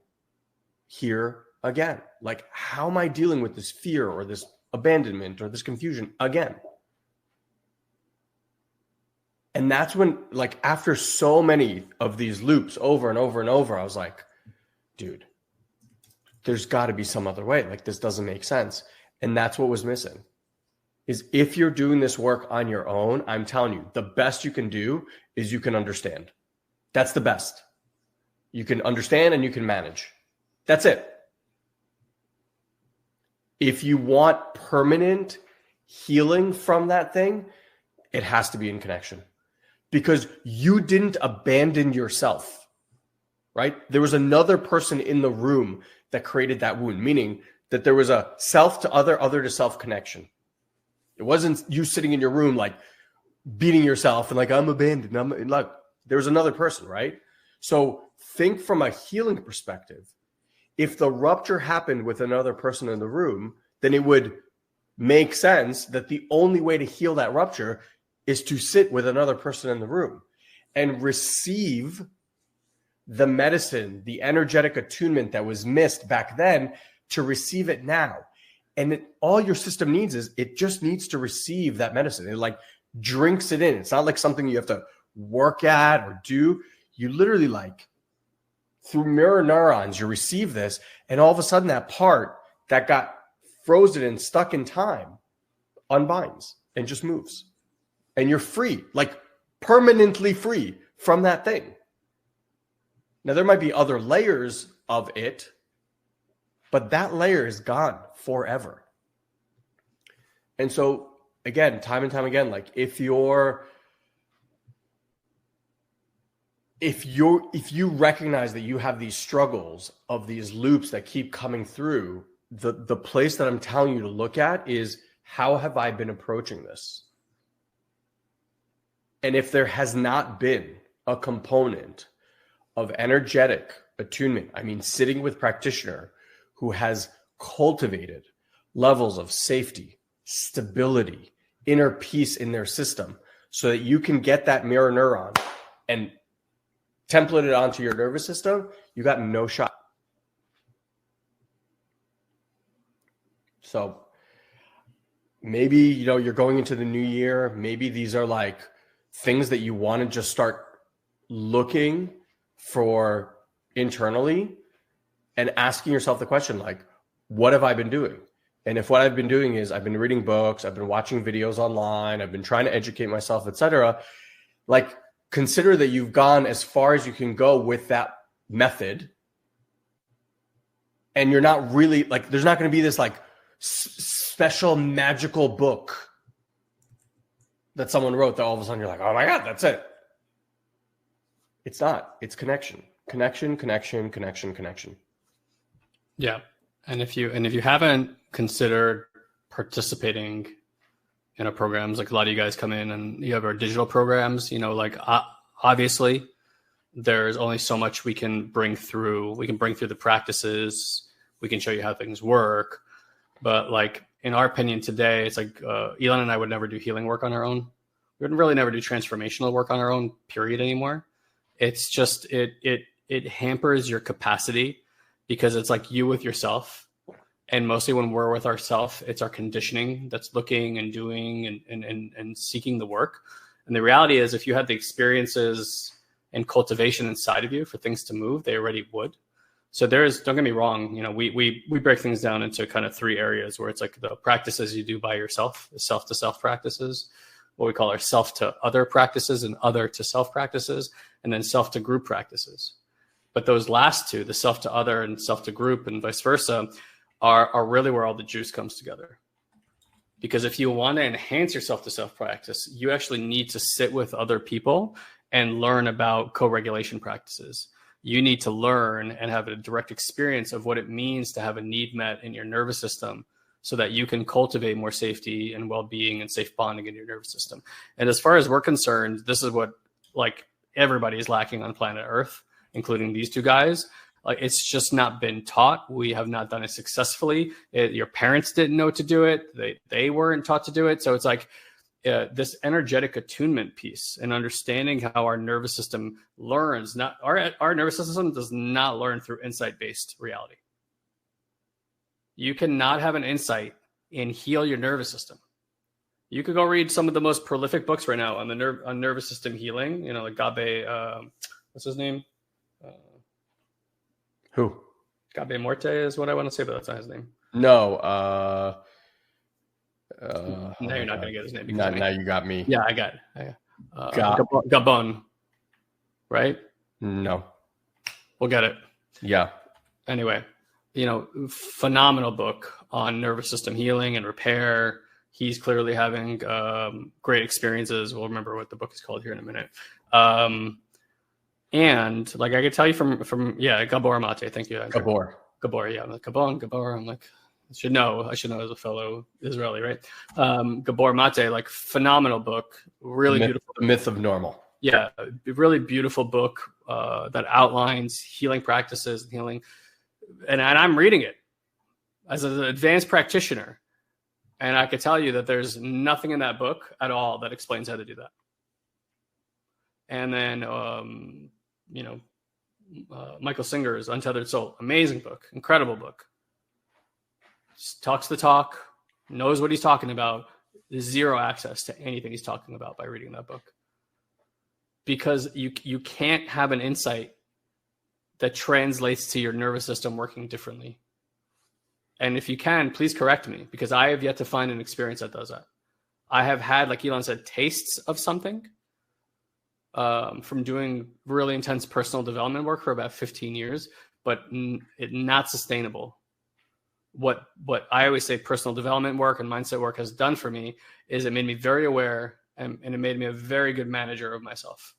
here again? Like, how am I dealing with this fear or this abandonment or this confusion again? And that's when, like, after so many of these loops over and over and over, I was like, dude, there's got to be some other way. Like, this doesn't make sense. And that's what was missing. Is if you're doing this work on your own, I'm telling you, the best you can do is you can understand. That's the best. You can understand and you can manage. That's it. If you want permanent healing from that thing, it has to be in connection. Because you didn't abandon yourself, right? There was another person in the room that created that wound, meaning that there was a self to other to self connection. It wasn't you sitting in your room like beating yourself and like, I'm abandoned. Like, there was another person, right? So think from a healing perspective. If the rupture happened with another person in the room, then it would make sense that the only way to heal that rupture is to sit with another person in the room and receive the medicine, the energetic attunement that was missed back then, to receive it now. And all your system needs is it just needs to receive that medicine. It like drinks it in. It's not like something you have to work at or do. You literally, like, through mirror neurons, you receive this, and all of a sudden that part that got frozen and stuck in time unbinds and just moves. And you're free, like permanently free from that thing. Now, there might be other layers of it, but that layer is gone forever. And so, again, time and time again, like if you're if you recognize that you have these struggles of these loops that keep coming through, the place that I'm telling you to look at is, how have I been approaching this? And if there has not been a component of energetic attunement, I mean, sitting with practitioner who has cultivated levels of safety, stability, inner peace in their system, so that you can get that mirror neuron and template it onto your nervous system, you got no shot. So maybe, you're going into the new year. Maybe these are like things that you want to just start looking for internally and asking yourself the question, like, what have I been doing? And if what I've been doing is I've been reading books, I've been watching videos online, I've been trying to educate myself, etc., like, consider that you've gone as far as you can go with that method. And you're not really like, there's not going to be this like special magical book that someone wrote that all of a sudden you're like, oh my God, that's it. It's not. It's connection. Yeah. And if you haven't considered participating in our programs, like a lot of you guys come in and you have our digital programs, like obviously there's only so much we can bring through. We can bring through the practices. We can show you how things work. But like, in our opinion today, it's like Elon and I would never do healing work on our own. We would really never do transformational work on our own, period, anymore. It's just, it hampers your capacity, because it's like you with yourself. And mostly when we're with ourselves, it's our conditioning that's looking and doing and seeking the work. And the reality is, if you had the experiences and cultivation inside of you for things to move, they already would. So don't get me wrong, we break things down into kind of 3 areas where it's like the practices you do by yourself, the self-to-self practices, what we call our self-to-other practices and other-to-self practices, and then self-to-group practices. But those last 2, the self-to-other and self-to-group and vice versa, are really where all the juice comes together. Because if you want to enhance your self-to-self practice, you actually need to sit with other people and learn about co-regulation practices. You need to learn and have a direct experience of what it means to have a need met in your nervous system, so that you can cultivate more safety and well-being and safe bonding in your nervous system. And as far as we're concerned, this is what like everybody is lacking on planet Earth, including these 2 guys. Like, it's just not been taught. We have not done it successfully. Your parents didn't know to do it. They weren't taught to do it. So it's like this energetic attunement piece and understanding how our nervous system learns. Not our nervous system does not learn through insight-based reality. You cannot have an insight and heal your nervous system. You could go read some of the most prolific books right now on nervous system healing. Like Gabe, what's his name? Who? Gabe Morte is what I want to say, but that's not his name. No. No, you're not going to get his name. Now you got me. Yeah, I got it. Gabon, right? No. We'll get it. Yeah. Anyway, phenomenal book on nervous system healing and repair. He's clearly having great experiences. We'll remember what the book is called here in a minute. And like I could tell you from Gabor Mate. Thank you. Gabor, yeah. I'm like, Gabor. I'm like, I should know as a fellow Israeli, right? Gabor Mate, like, phenomenal book. Really beautiful. The Myth of Normal. Yeah, really beautiful book that outlines healing practices and healing. And I'm reading it as an advanced practitioner. And I could tell you that there's nothing in that book at all that explains how to do that. And then, Michael Singer's Untethered Soul, amazing book, incredible book. Just talks the talk, knows what he's talking about. There's zero access to anything he's talking about by reading that book. Because you can't have an insight that translates to your nervous system working differently. And if you can, please correct me, because I have yet to find an experience that does that. I have had, like Elon said, tastes of something from doing really intense personal development work for about 15 years, but not sustainable. What I always say personal development work and mindset work has done for me is it made me very aware and it made me a very good manager of myself.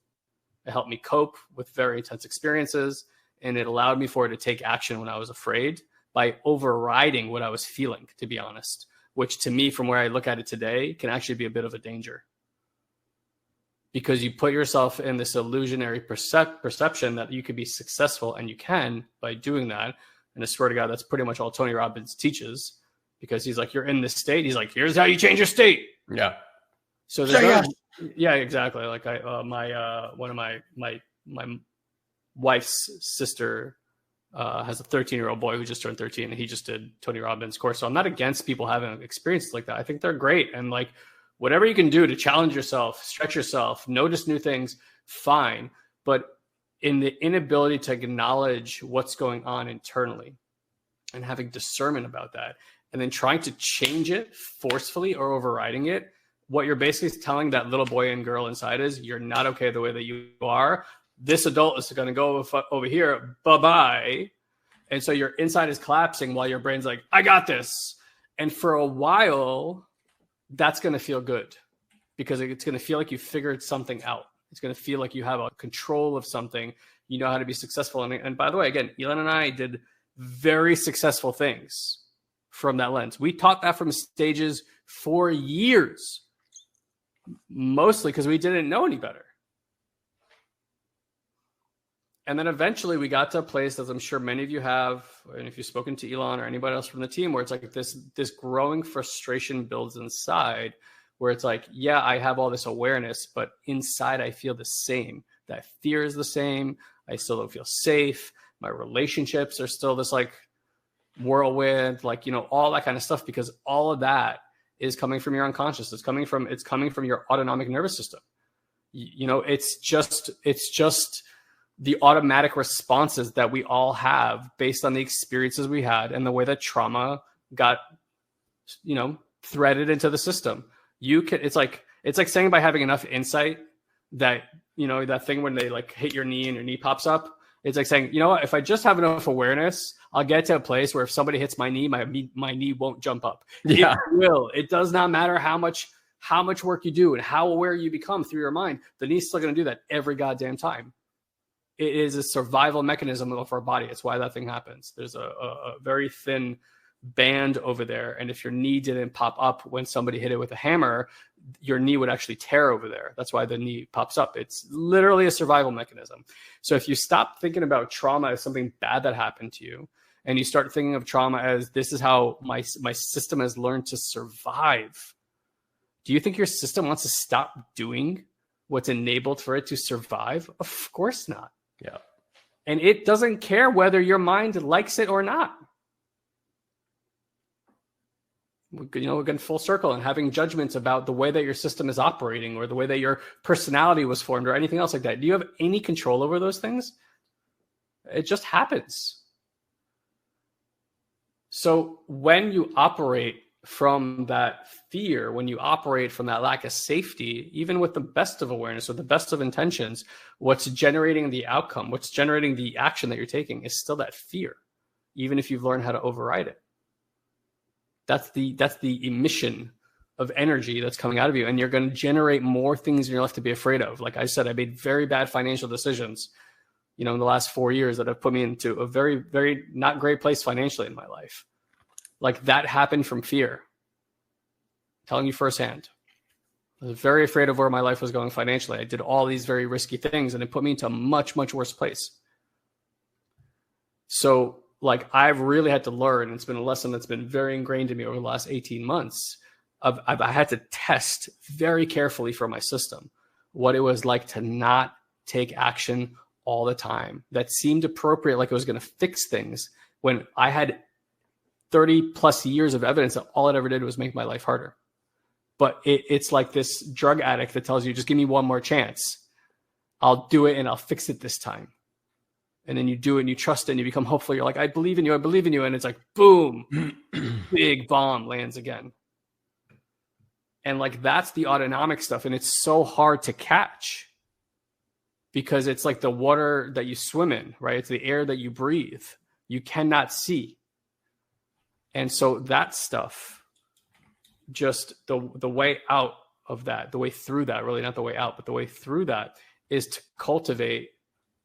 It helped me cope with very intense experiences, and it allowed me to take action when I was afraid by overriding what I was feeling, to be honest, which to me, from where I look at it today, can actually be a bit of a danger. Because you put yourself in this illusionary perception that you could be successful, and you can by doing that. And I swear to God, that's pretty much all Tony Robbins teaches, because he's like, you're in this state. He's like, here's how you change your state. Yeah. So there's yeah, exactly. Like one of my wife's sister has a 13-year-old boy who just turned 13, and he just did Tony Robbins' course. So I'm not against people having experiences like that. I think they're great. And like, whatever you can do to challenge yourself, stretch yourself, notice new things, fine. But in the inability to acknowledge what's going on internally and having discernment about that, and then trying to change it forcefully or overriding it, what you're basically telling that little boy and girl inside is, you're not okay the way that you are. This adult is going to go over here. Bye-bye. And so your inside is collapsing while your brain's like, I got this. And for a while, that's going to feel good, because it's going to feel like you figured something out. It's going to feel like you have a control of something. You know how to be successful. And by the way, again, Elon and I did very successful things from that lens. We taught that from stages for years, mostly because we didn't know any better. And then eventually we got to a place, as I'm sure many of you have, and if you've spoken to Elon or anybody else from the team, where it's like this growing frustration builds inside, where it's like, yeah, I have all this awareness, but inside I feel the same. That fear is the same. I still don't feel safe. My relationships are still this like whirlwind, like, all that kind of stuff, because all of that is coming from your unconscious. It's coming from your autonomic nervous system. It's just the automatic responses that we all have based on the experiences we had and the way that trauma got, threaded into the system. It's like saying, by having enough insight that, that thing when they like hit your knee and your knee pops up, it's like saying, if I just have enough awareness, I'll get to a place where if somebody hits my knee, my knee won't jump up. Yeah. It will. It does not matter how much work you do and how aware you become through your mind. The knee's still going to do that every goddamn time. It is a survival mechanism of our body. It's why that thing happens. There's a very thin band over there. And if your knee didn't pop up when somebody hit it with a hammer, your knee would actually tear over there. That's why the knee pops up. It's literally a survival mechanism. So if you stop thinking about trauma as something bad that happened to you, and you start thinking of trauma as, this is how my system has learned to survive, do you think your system wants to stop doing what's enabled for it to survive? Of course not. Yeah. And it doesn't care whether your mind likes it or not. We're getting full circle and having judgments about the way that your system is operating, or the way that your personality was formed, or anything else like that. Do you have any control over those things? It just happens. So when you operate from that fear, when you operate from that lack of safety, even with the best of awareness or the best of intentions, what's generating the outcome, what's generating the action that you're taking is still that fear, even if you've learned how to override it. That's the emission of energy that's coming out of you, and you're going to generate more things in your life to be afraid of. Like I said, I made very bad financial decisions, in the last 4 years that have put me into a very, very not great place financially in my life. Like that happened from fear. I'm telling you firsthand. I was very afraid of where my life was going financially. I did all these very risky things, and it put me into a much, much worse place. So like I've really had to learn, and it's been a lesson that's been very ingrained in me over the last 18 months. I had to test very carefully for my system what it was like to not take action all the time that seemed appropriate, like it was going to fix things, when I had 30 plus years of evidence that all it ever did was make my life harder. But it's like this drug addict that tells you, just give me one more chance. I'll do it and I'll fix it this time. And then you do it and you trust it and you become hopeful. You're like, I believe in you. I believe in you. And it's like, boom, big bomb lands again. And like, that's the autonomic stuff. And it's so hard to catch because it's like the water that you swim in, right? It's the air that you breathe. You cannot see. And so that stuff, just the way out of that, the way through that, really not the way out, but the way through that is to cultivate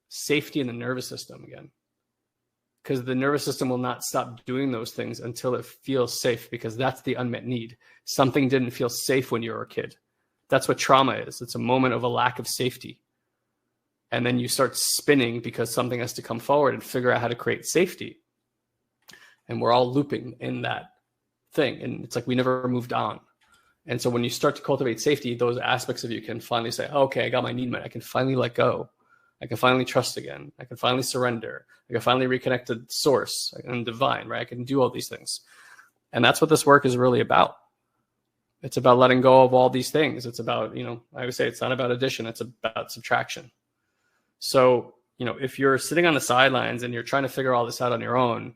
safety in the nervous system again. Because the nervous system will not stop doing those things until it feels safe, because that's the unmet need. Something didn't feel safe when you were a kid. That's what trauma is. It's a moment of a lack of safety. And then you start spinning because something has to come forward and figure out how to create safety. And we're all looping in that thing. And it's like we never moved on. And so when you start to cultivate safety, those aspects of you can finally say, okay, I got my need met. I can finally let go. I can finally trust again. I can finally surrender. I can finally reconnect to source and divine, right? I can do all these things. And that's what this work is really about. It's about letting go of all these things. It's about, I would say it's not about addition. It's about subtraction. So, if you're sitting on the sidelines and you're trying to figure all this out on your own,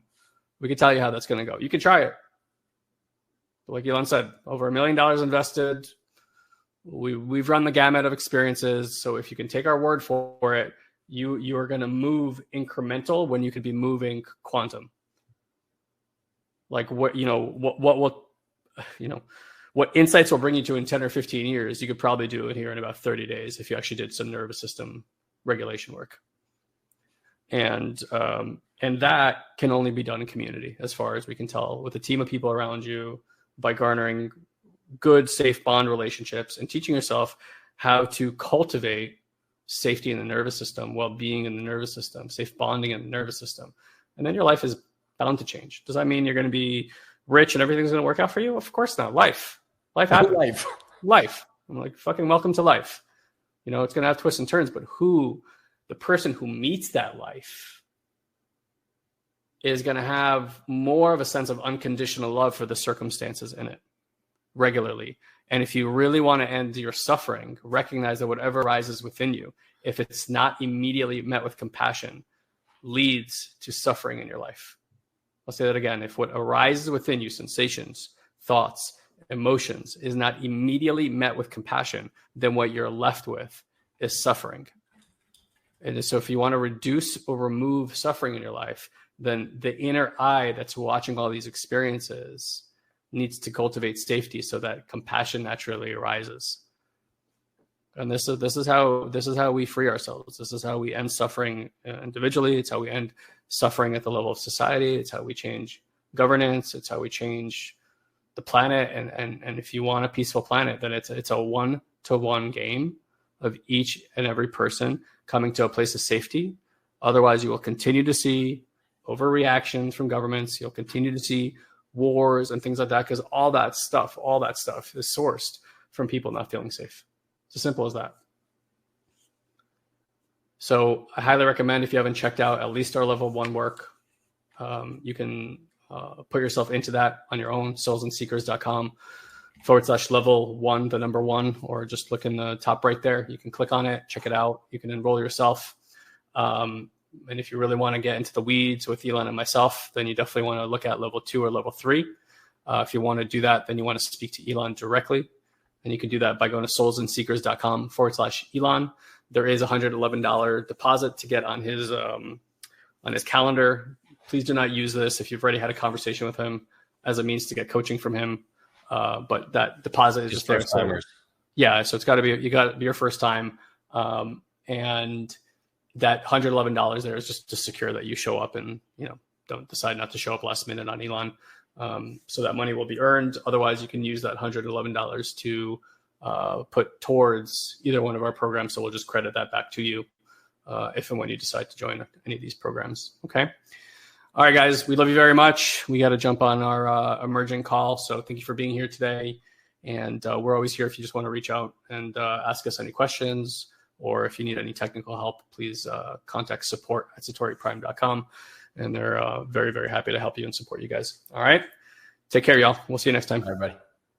we can tell you how that's going to go. You can try it. But like Elon said, over $1 million invested. We've run the gamut of experiences. So if you can take our word for it, you are going to move incremental when you could be moving quantum. Like what insights will bring you to in 10 or 15 years, you could probably do it here in about 30 days if you actually did some nervous system regulation work. And that can only be done in community, as far as we can tell, with a team of people around you, by garnering good, safe bond relationships and teaching yourself how to cultivate safety in the nervous system, well-being in the nervous system, safe bonding in the nervous system. And then your life is bound to change. Does that mean you're going to be rich and everything's going to work out for you? Of course not. Life happens. Life. I'm like, fucking welcome to life. It's going to have twists and turns, but the person who meets that life is going to have more of a sense of unconditional love for the circumstances in it regularly. And if you really want to end your suffering, recognize that whatever arises within you, if it's not immediately met with compassion, leads to suffering in your life. I'll say that again. If what arises within you, sensations, thoughts, emotions, is not immediately met with compassion, then what you're left with is suffering. And so if you want to reduce or remove suffering in your life, then the inner eye that's watching all these experiences needs to cultivate safety so that compassion naturally arises. And this is how we free ourselves. This is how we end suffering individually. It's how we end suffering at the level of society. It's how we change governance. It's how we change the planet. And if you want a peaceful planet, then it's a 1-to-1 game of each and every person coming to a place of safety. Otherwise, you will continue to see overreactions from governments. You'll continue to see wars and things like that, because all that stuff is sourced from people not feeling safe. It's as simple as that. So I highly recommend, if you haven't checked out at least our level 1 work, you can put yourself into that on your own, soulsandseekers.com/level 1, the number 1, or just look in the top right there. You can click on it, check it out. You can enroll yourself. And if you really want to get into the weeds with Elon and myself, then you definitely want to look at level 2 or level 3. If you want to do that, then you want to speak to Elon directly. And you can do that by going to soulsandseekers.com/Elon. There is a $111 deposit to get on his calendar. Please do not use this if you've already had a conversation with him as a means to get coaching from him. But that deposit is just there. Yeah, so you got to be your first time. And that $111 there is just to secure that you show up and, don't decide not to show up last minute on Elon. So that money will be earned. Otherwise, you can use that $111 to put towards either one of our programs. So we'll just credit that back to you if and when you decide to join any of these programs. Okay. All right, guys, we love you very much. We got to jump on our emerging call. So thank you for being here today. And we're always here if you just want to reach out and ask us any questions, or if you need any technical help, please contact support@satoriprime.com. And they're very, very happy to help you and support you guys. All right. Take care, y'all. We'll see you next time. Bye, everybody.